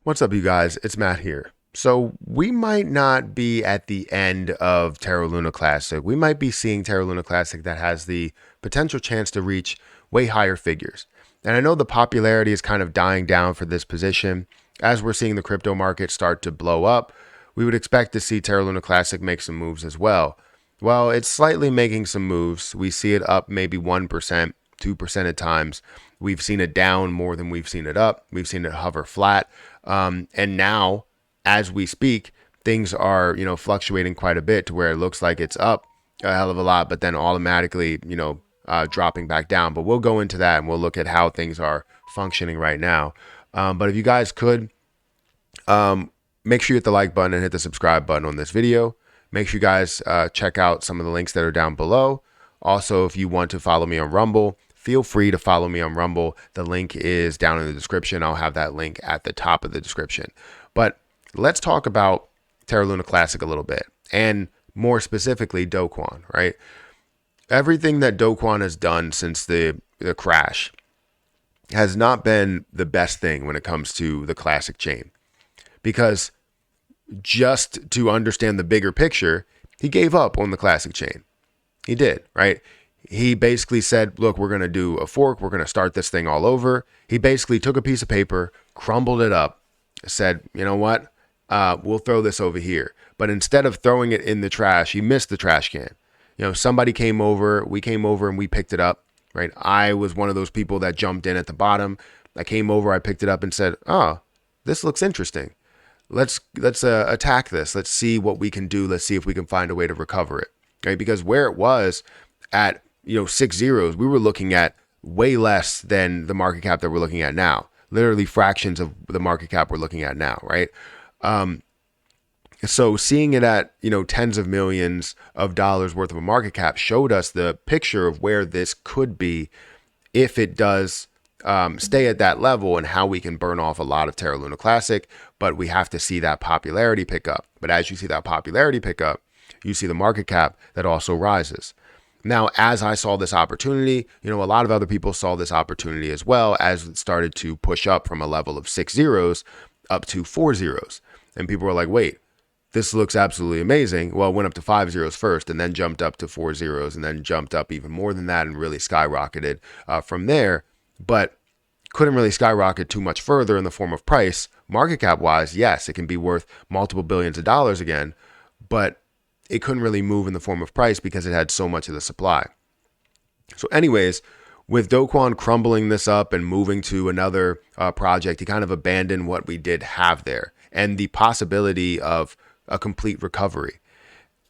What's up, you guys? It's Matt here. So we might not be at the end of Terra Luna Classic. We might be seeing Terra Luna Classic that has the potential chance to reach way higher figures. And I know the popularity is kind of dying down for this position. As we're seeing the crypto market start to blow up, we would expect to see Terra Luna Classic make some moves as well. Well, it's slightly making some moves. We see it up maybe 1%, 2% at times. We've seen it down more than we've seen it up. We've seen it hover flat. And now, as we speak, things are, fluctuating quite a bit to where it looks like it's up a hell of a lot, but then automatically, dropping back down. But we'll go into that and we'll look at how things are functioning right now. But if you guys could, make sure you hit the like button and hit the subscribe button on this video. Make sure you guys check out some of the links that are down below. Also, if you want to follow me on Rumble, feel free to follow me on Rumble. The link is down in the description. I'll have that link at the top of the description. But let's talk about Terra Luna Classic a little bit, and more specifically, Kwon, right? Everything that Kwon has done since the crash has not been the best thing when it comes to the Classic chain. Because just to understand the bigger picture, he gave up on the Classic chain. He did, right? He basically said, look, we're going to do a fork. We're going to start this thing all over. He basically took a piece of paper, crumbled it up, said, you know what? We'll throw this over here. But instead of throwing it in the trash, he missed the trash can. Somebody came over, we came over and we picked it up, right? I was one of those people that jumped in at the bottom. I came over, I picked it up and said, oh, this looks interesting. Let's attack this. Let's see what we can do. Let's see if we can find a way to recover it, right? Because where it was at 6 zeros, we were looking at way less than the market cap that we're looking at now. Literally fractions of the market cap we're looking at now, right? So seeing it at tens of millions of dollars worth of a market cap showed us the picture of where this could be if it does stay at that level, and how we can burn off a lot of Terra Luna Classic. But we have to see that popularity pick up. But as you see that popularity pick up, you see the market cap that also rises. Now, as I saw this opportunity, a lot of other people saw this opportunity as well, as it started to push up from a level of 6 zeros up to 4 zeros. And people were like, wait, this looks absolutely amazing. Well, it went up to 5 zeros first, and then jumped up to 4 zeros, and then jumped up even more than that and really skyrocketed from there. But couldn't really skyrocket too much further in the form of price. Market cap wise, yes, it can be worth multiple billions of dollars again, but it couldn't really move in the form of price because it had so much of the supply. So anyways, with Kwon crumbling this up and moving to another project, he kind of abandoned what we did have there and the possibility of a complete recovery.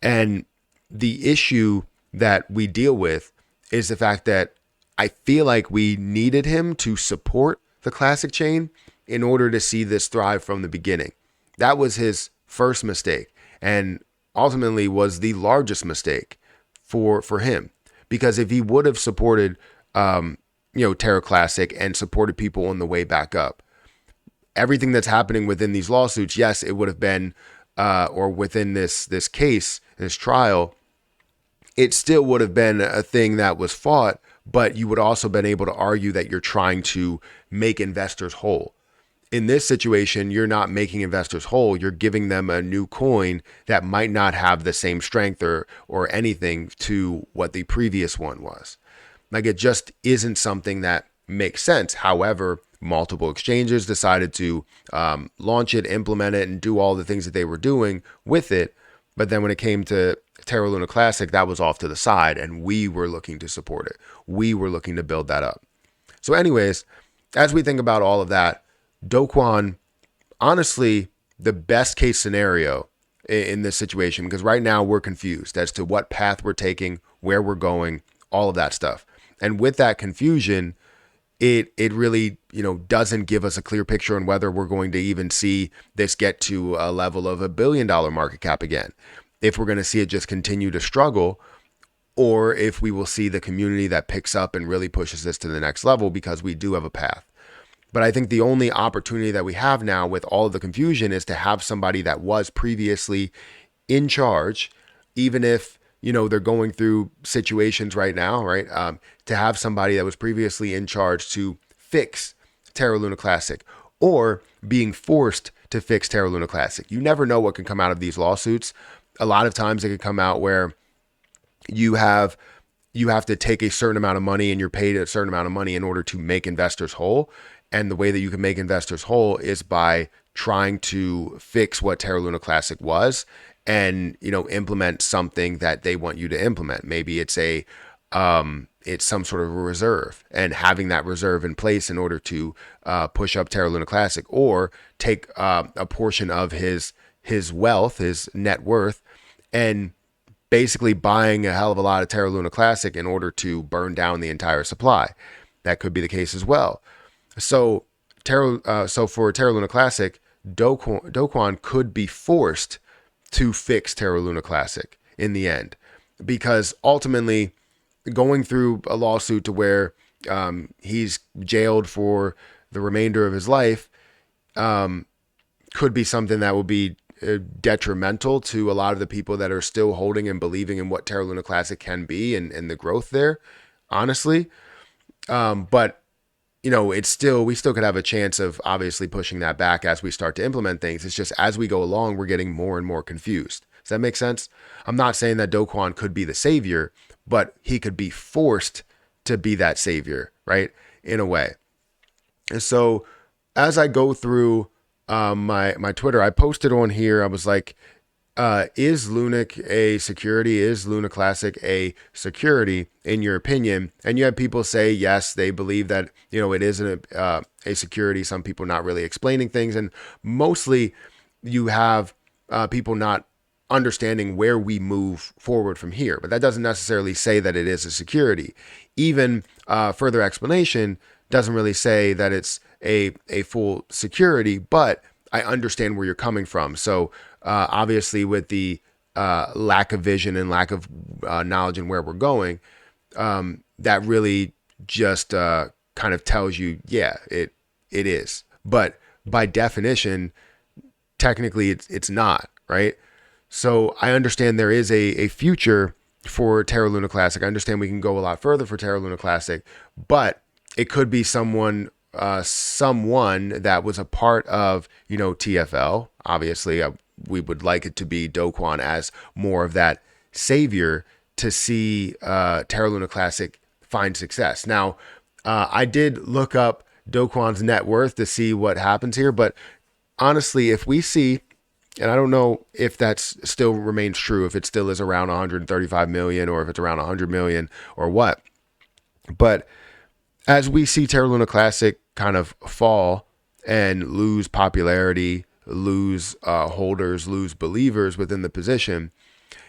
And the issue that we deal with is the fact that I feel like we needed him to support the Classic chain in order to see this thrive from the beginning. That was his first mistake, and ultimately was the largest mistake for him. Because if he would have supported, Terra Classic and supported people on the way back up, everything that's happening within these lawsuits, yes, it would have been, or within this case, this trial, it still would have been a thing that was fought, but you would also been able to argue that you're trying to make investors whole. In this situation, you're not making investors whole. You're giving them a new coin that might not have the same strength or anything to what the previous one was. Like, it just isn't something that makes sense. However, multiple exchanges decided to launch it, implement it, and do all the things that they were doing with it. But then when it came to Terra Luna Classic, that was off to the side, and we were looking to support it. We were looking to build that up. So anyways, as we think about all of that, Kwon, honestly, the best case scenario in this situation, because right now we're confused as to what path we're taking, where we're going, all of that stuff. And with that confusion, it really, doesn't give us a clear picture on whether we're going to even see this get to a level of $1 billion market cap again. If we're going to see it just continue to struggle, or if we will see the community that picks up and really pushes this to the next level, because we do have a path. But I think the only opportunity that we have now with all of the confusion is to have somebody that was previously in charge, even if, they're going through situations right now, right? To have somebody that was previously in charge to fix Terra Luna Classic, or being forced to fix Terra Luna Classic. You never know what can come out of these lawsuits. A lot of times it could come out where you have to take a certain amount of money and you're paid a certain amount of money in order to make investors whole. And the way that you can make investors whole is by trying to fix what Terra Luna Classic was and, implement something that they want you to implement. Maybe it's it's some sort of a reserve, and having that reserve in place in order to push up Terra Luna Classic, or take a portion of his wealth, his net worth, and basically buying a hell of a lot of Terra Luna Classic in order to burn down the entire supply. That could be the case as well. So for Terra Luna Classic, Do Kwon could be forced to fix Terra Luna Classic in the end, because ultimately going through a lawsuit to where he's jailed for the remainder of his life could be something that will be detrimental to a lot of the people that are still holding and believing in what Terra Luna Classic can be and the growth there, honestly. But we still could have a chance of obviously pushing that back as we start to implement things. It's just as we go along, we're getting more and more confused. Does that make sense? I'm not saying that Do Kwon could be the savior, but he could be forced to be that savior, right? In a way. And so as I go through my Twitter, I posted on here, I was like, is Lunic a security? Is Luna Classic a security in your opinion? And you have people say, yes, they believe that, it isn't a security. Some people not really explaining things. And mostly you have people not understanding where we move forward from here. But that doesn't necessarily say that it is a security. Even further explanation doesn't really say that it's a full security, but I understand where you're coming from. So obviously with the lack of vision and lack of knowledge and where we're going, that really just kind of tells you, yeah, it is. But by definition, technically it's not, right? So I understand there is a future for Terra Luna Classic. I understand we can go a lot further for Terra Luna Classic, but it could be someone that was a part of, TFL. Obviously, we would like it to be Do Kwon as more of that savior to see Terra Luna Classic find success. Now, I did look up Do Kwon's net worth to see what happens here, but honestly, if we see, and I don't know if that's still remains true, if it still is around 135 million or if it's around 100 million or what, but as we see Terra Luna Classic kind of fall and lose popularity, lose holders, lose believers within the position,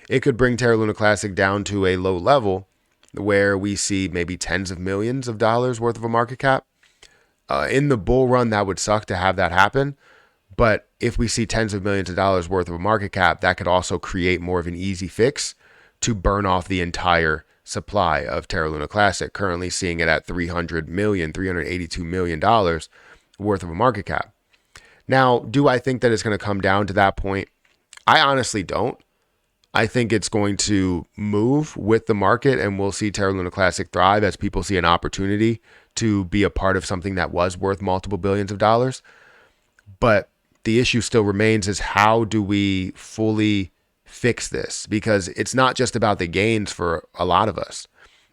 it could bring Terra Luna Classic down to a low level where we see maybe tens of millions of dollars worth of a market cap. In the bull run, that would suck to have that happen. But if we see tens of millions of dollars worth of a market cap, that could also create more of an easy fix to burn off the entire supply of Terra Luna Classic, currently seeing it at $382 million worth of a market cap. Now, do I think that it's going to come down to that point? I honestly don't. I think it's going to move with the market, and we'll see Terra Luna Classic thrive as people see an opportunity to be a part of something that was worth multiple billions of dollars. But the issue still remains is, how do we fully fix this? Because it's not just about the gains for a lot of us.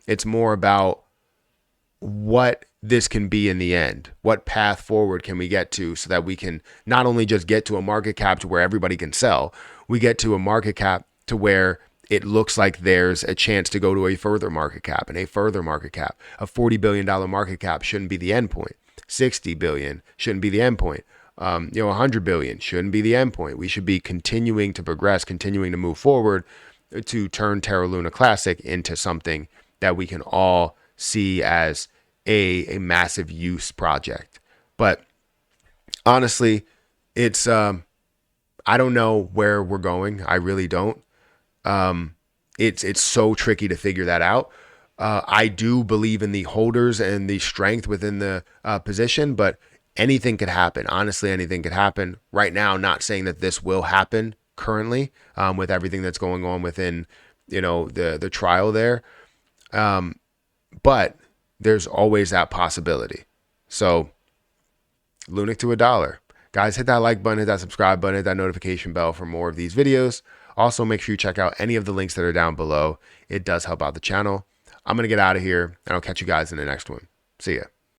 It's more about what this can be in the end. What path forward can we get to so that we can not only just get to a market cap to where everybody can sell, we get to a market cap to where it looks like there's a chance to go to a further market cap and a further market cap. A $40 billion market cap shouldn't be the end point. 60 billion shouldn't be the end point. 100 billion shouldn't be the end point. We should be continuing to progress, continuing to move forward to turn Terra Luna Classic into something that we can all see as a massive use project. But honestly, it's I don't know where we're going. I really don't. It's so tricky to figure that out. I do believe in the holders and the strength within the position, but anything could happen. Honestly, anything could happen. Right now, not saying that this will happen currently with everything that's going on within, the trial there. But there's always that possibility. So Lunic to $1. Guys, hit that like button, hit that subscribe button, hit that notification bell for more of these videos. Also, make sure you check out any of the links that are down below. It does help out the channel. I'm going to get out of here, and I'll catch you guys in the next one. See ya.